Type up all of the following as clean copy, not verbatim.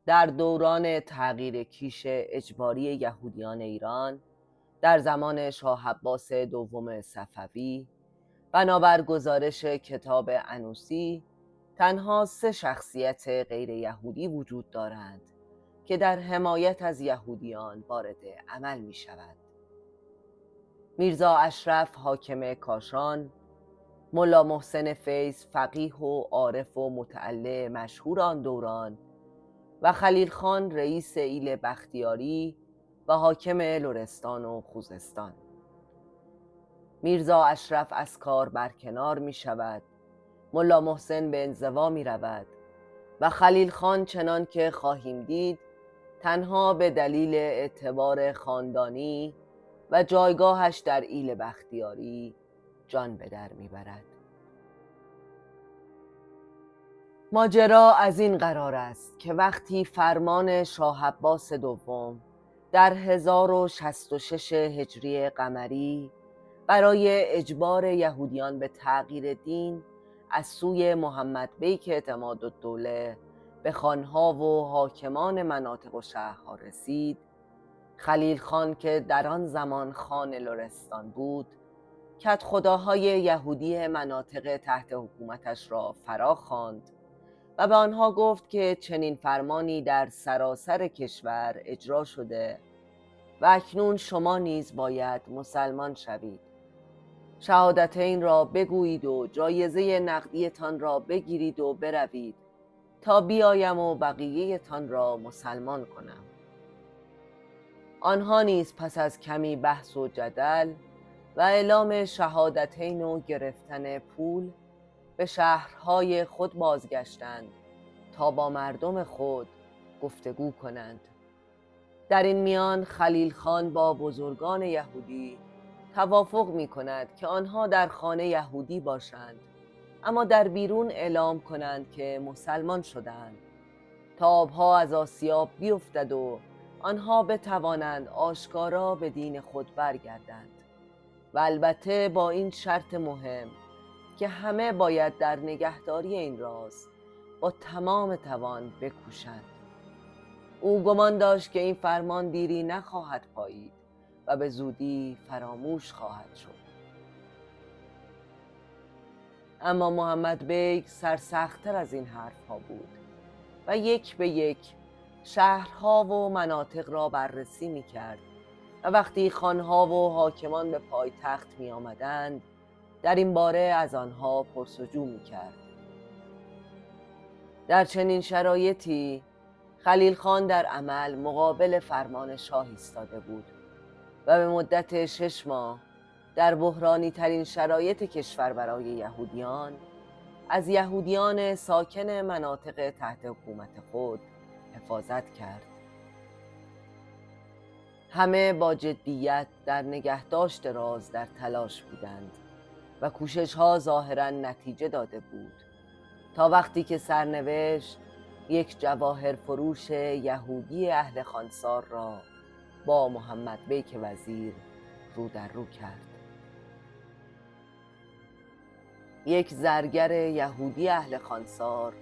در دوران تغییر کیش اجباری یهودیان ایران در زمان شاه عباس دوم صفوی، بنابر گزارش کتاب انوسی، تنها 3 شخصیت غیر یهودی وجود دارند که در حمایت از یهودیان وارد عمل می شود: میرزا اشرف حاکم کاشان، ملا محسن فیض فقیه و عارف و متعلم مشهور آن دوران، و خلیل خان رئیس ایل بختیاری و حاکم لرستان و خوزستان. میرزا اشرف از کار برکنار می شود، ملا محسن به انزوا می رود و خلیل خان، چنان که خواهیم دید، تنها به دلیل اعتبار خاندانی و جایگاهش در ایل بختیاری جان به در می برد. ماجرا از این قرار است که وقتی فرمان شاه عباس دوم در 1066 هجری قمری برای اجبار یهودیان به تغییر دین از سوی محمد بیک اعتمادالدوله به خانها و حاکمان مناطق و شهرها رسید، خلیل خان که در آن زمان خان لرستان بود، کدخداهای یهودی مناطق تحت حکومتش را فرا خواند و به آنها گفت که چنین فرمانی در سراسر کشور اجرا شده و اکنون شما نیز باید مسلمان شوید. شهادتین را بگویید و جایزه نقدیتان را بگیرید و بروید تا بیایم و بقیه تان را مسلمان کنم. آنها نیز پس از کمی بحث و جدل و اعلام شهادتین و گرفتن پول به شهرهای خود بازگشتند تا با مردم خود گفتگو کنند. در این میان خلیل خان با بزرگان یهودی توافق می کند که آنها در خانه یهودی باشند، اما در بیرون اعلام کنند که مسلمان شدند تا آبها از آسیاب بیفتد و آنها بتوانند آشکارا به دین خود برگردند، و البته با این شرط مهم که همه باید در نگهداری این راز با تمام توان بکوشند. او گمان داشت که این فرمان دیری نخواهد پایید و به زودی فراموش خواهد شد. اما محمد بیک سرسخت‌تر از این حرفها بود و یک به یک شهرها و مناطق را بررسی می کرد و وقتی خانها و حاکمان به پایتخت می آمدند در این باره از آنها پرسجو می کرد. در چنین شرایطی خلیل خان در عمل مقابل فرمان شاه ایستاده بود و به مدت 6 ماه در بحرانی ترین شرایط کشور برای یهودیان از یهودیان ساکن مناطق تحت حکومت خود حفاظت کرد. همه با جدیت در نگهداشت راز در تلاش بودند و کوشش‌ها ظاهراً نتیجه داده بود تا وقتی که سرنوشت یک جواهر فروش یهودی اهل خانسار را با محمد بیک وزیر رو در رو کرد. یک زرگر یهودی اهل خانسار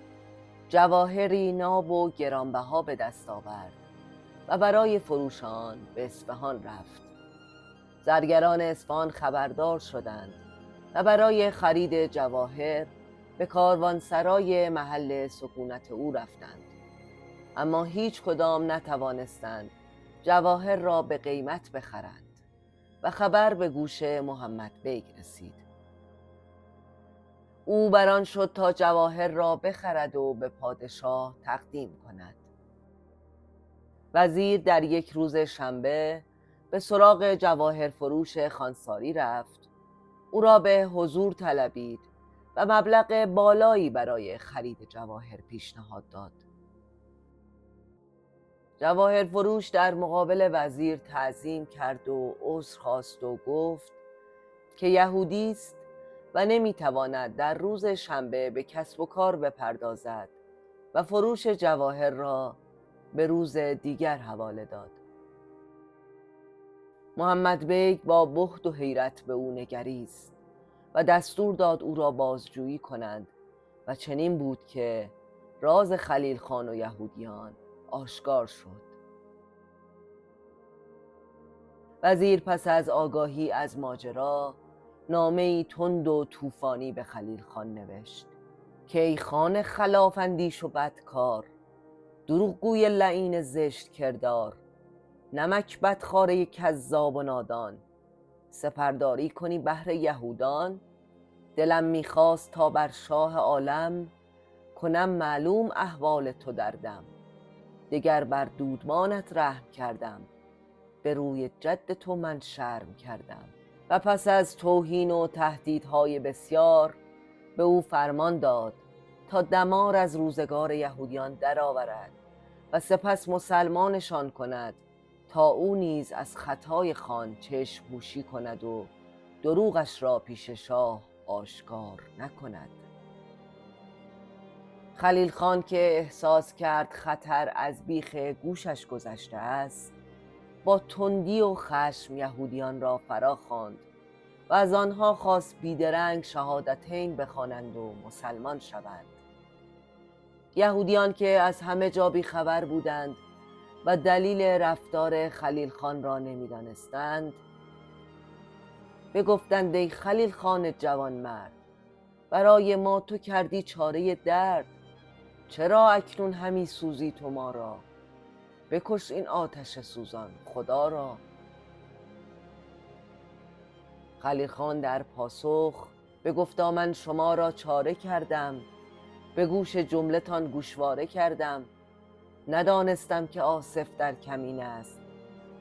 جواهری ناب و گرانبها به دست آورد و برای فروش آن به اصفهان رفت. زرگران اصفهان خبردار شدند و برای خرید جواهر به کاروانسرای محل سکونت او رفتند، اما هیچ کدام نتوانستند جواهر را به قیمت بخرند و خبر به گوش محمد بیک رسید. او بران شد تا جواهر را بخرد و به پادشاه تقدیم کند. وزیر در یک روز شنبه به سراغ جواهر فروش خانساری رفت، او را به حضور طلبید و مبلغ بالایی برای خرید جواهر پیشنهاد داد. جواهر فروش در مقابل وزیر تعظیم کرد و عذر خواست و گفت که یهودی است و نمیتواند در روز شنبه به کسب و کار بپردازد و فروش جواهر را به روز دیگر حواله داد. محمد بیک با بهت و حیرت به او نگریست و دستور داد او را بازجویی کنند و چنین بود که راز خلیل خان و یهودیان آشکار شد. وزیر پس از آگاهی از ماجرا نامه‌ای تند و طوفانی به خلیل خان نوشت که ای خان خلاف اندیش و بدکار، دروغگوی لعین زشت کردار، نمک بدخواره کذاب و نادان، سپرداری کنی بهر یهودان. دلم میخواست تا بر شاه عالم، کنم معلوم احوال تو دردم. دگر بر دودمانت رحم کردم، به روی جد تو من شرم کردم. و پس از توهین و تهدیدهای بسیار به او فرمان داد تا دمار از روزگار یهودیان درآورد و سپس مسلمانشان کند تا او نیز از خطای خان چشم پوشی کند و دروغش را پیش شاه آشکار نکند. خلیل خان که احساس کرد خطر از بیخ گوشش گذشته است، با تندی و خشم یهودیان را فرا خواند و از آنها خواست بیدرنگ شهادتین بخوانند و مسلمان شوند. یهودیان که از همه جا بیخبر بودند و دلیل رفتار خلیل خان را نمیدانستند، بگفتند ای خلیل خان جوانمرد، برای ما تو کردی چاره درد، چرا اکنون همی سوزی تو ما را؟ بکش این آتش سوزان خدا را. خلیل خان در پاسخ بگفتا من شما را چاره کردم، به گوش جمله تان گوشواره کردم. ندانستم که آصف در کمین است،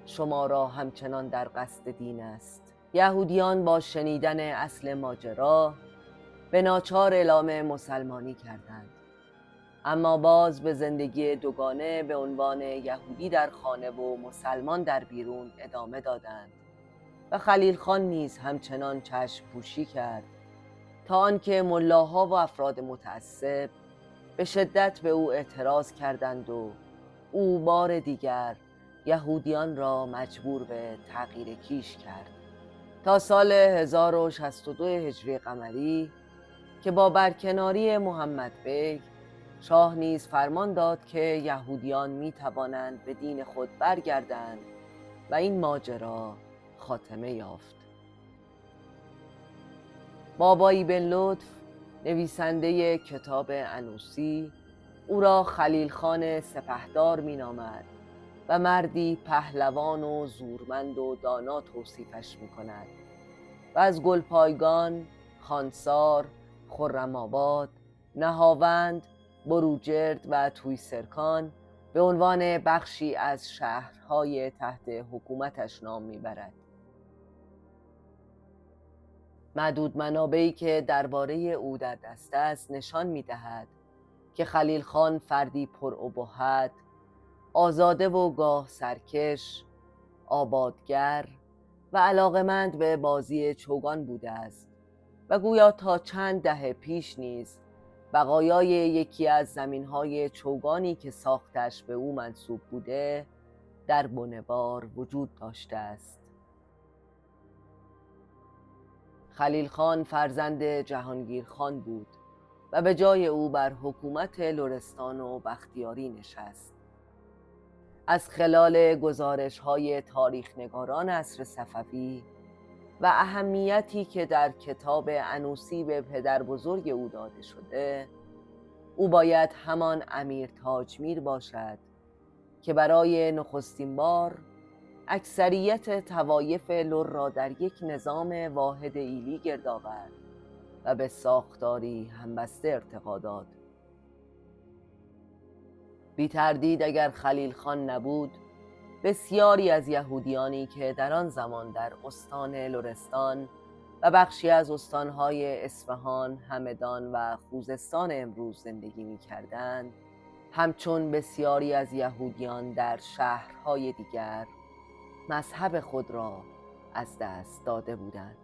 شما را همچنان در قصد دین است. یهودیان با شنیدن اصل ماجرا به ناچار اعلام مسلمانی کردند، اما باز به زندگی دوگانه به عنوان یهودی در خانه و مسلمان در بیرون ادامه دادند و خلیل خان نیز همچنان چشم پوشی کرد تا آنکه ملاها و افراد متعصب به شدت به او اعتراض کردند و او بار دیگر یهودیان را مجبور به تغییر کیش کرد تا سال 1062 هجری قمری که با برکناری محمد بیگ شاه نیز فرمان داد که یهودیان می توانند به دین خود برگردند و این ماجرا خاتمه یافت. بابایی بن لطف نویسنده کتاب انوسی او را خلیل خان سپهدار می نامد و مردی پهلوان و زورمند و دانا توصیفش می کند و از گلپایگان، خانسار، خرم‌آباد، نهاوند، بروجرد و تویسرکان به عنوان بخشی از شهرهای تحت حکومتش نام میبرد. معدود منابعی که درباره او در دست است نشان میدهد که خلیل خان فردی پرابهت، آزاده و گاه سرکش، آبادگر و علاقمند به بازی چوگان بوده است و گویا تا چند دهه پیش نیز بقایای یکی از زمینهای چوگانی که ساختش به او منسوب بوده در بنه‌بار وجود داشته است. خلیل خان فرزند جهانگیر خان بود و به جای او بر حکومت لرستان و بختیاری نشست. از خلال گزارش‌های تاریخ‌نگاران عصر صفوی و اهمیتی که در کتاب انوسی به پدر بزرگ او داده شده، او باید همان امیر تاجمیر باشد که برای نخستین بار اکثریت طوایف لر را در یک نظام واحد ایلی گرد آورد و به ساختاری همبسته ارتقا داد. بی تردید اگر خلیل خان نبود، بسیاری از یهودیانی که در آن زمان در استان لرستان و بخشی از استانهای اصفهان، همدان و خوزستان امروز زندگی می کردند، همچون بسیاری از یهودیان در شهرهای دیگر مذهب خود را از دست داده بودند.